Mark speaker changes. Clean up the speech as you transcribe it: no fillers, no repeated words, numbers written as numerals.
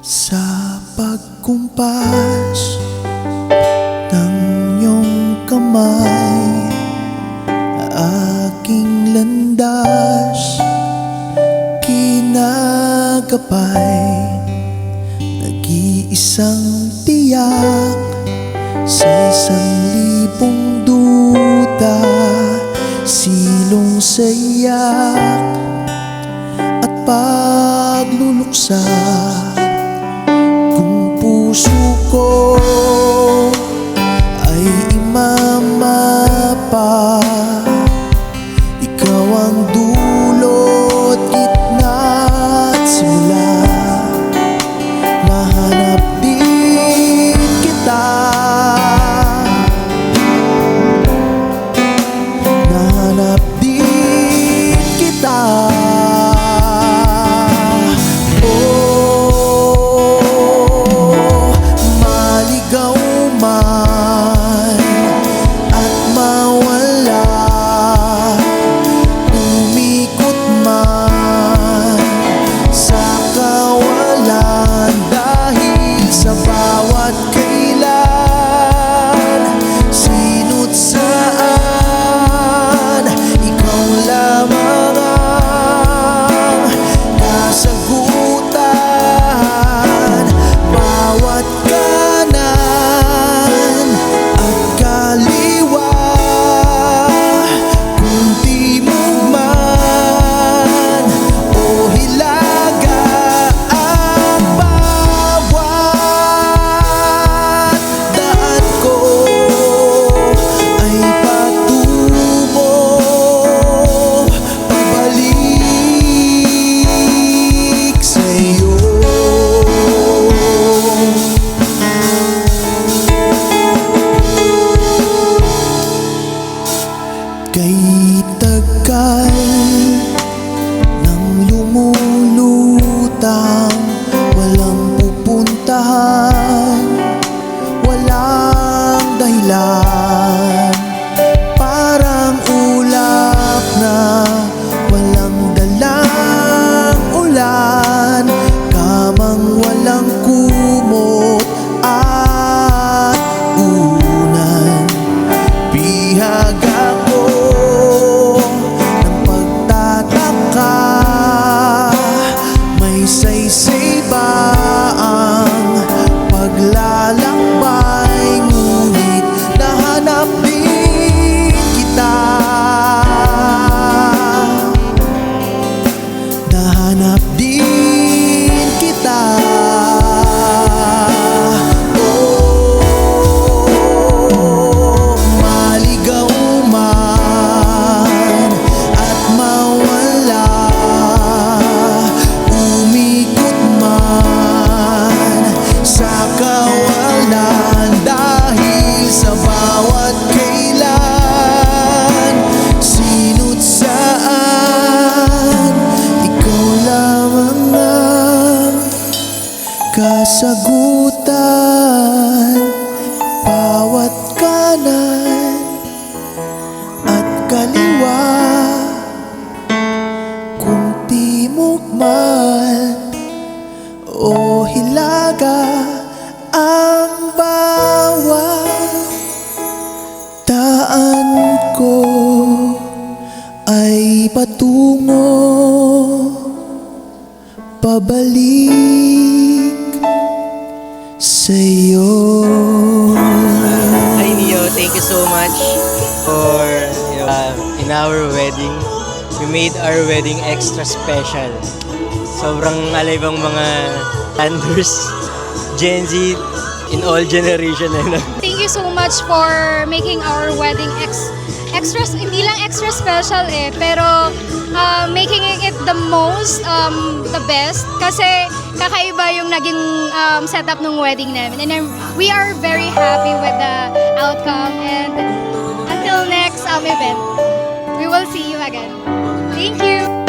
Speaker 1: Sa pagkumpas ng iyong kamay, aking landas kinagabay, nag-iisang tiyak sa 1,000 duda, silong sayak at pagluluksa. Kung puso ko ay imamapa, ikaw ang dulot, gitna at simula. Nahanap din kita, nahanap din kita. Kay tagal nang lumulutang, walang pupuntahan, walang dahilan. Parang ulap na walang dalang ulan, kamang walang kumot at unan. Bihag ako ng pagtataka, may saysay ba ang paglalakbay? Ngunit nahanap din kita, nahanap din kita. Kasagutan, bawat kanan at kaliwa, kung timog man o hilaga, ang bawat daan ko ay patungo pabalik sa'yo.
Speaker 2: Hi Neo, thank you so much for in our wedding. We made our wedding extra special. Sobrang alive ang mga Thunders, Gen Z, in all generation.
Speaker 3: Thank you so much for making our wedding extra, hindi lang extra special pero making it the most, the best, kasi kakaiba yung naging setup ng wedding namin, and we are very happy with the outcome, and until next event, we will see you again. Thank you!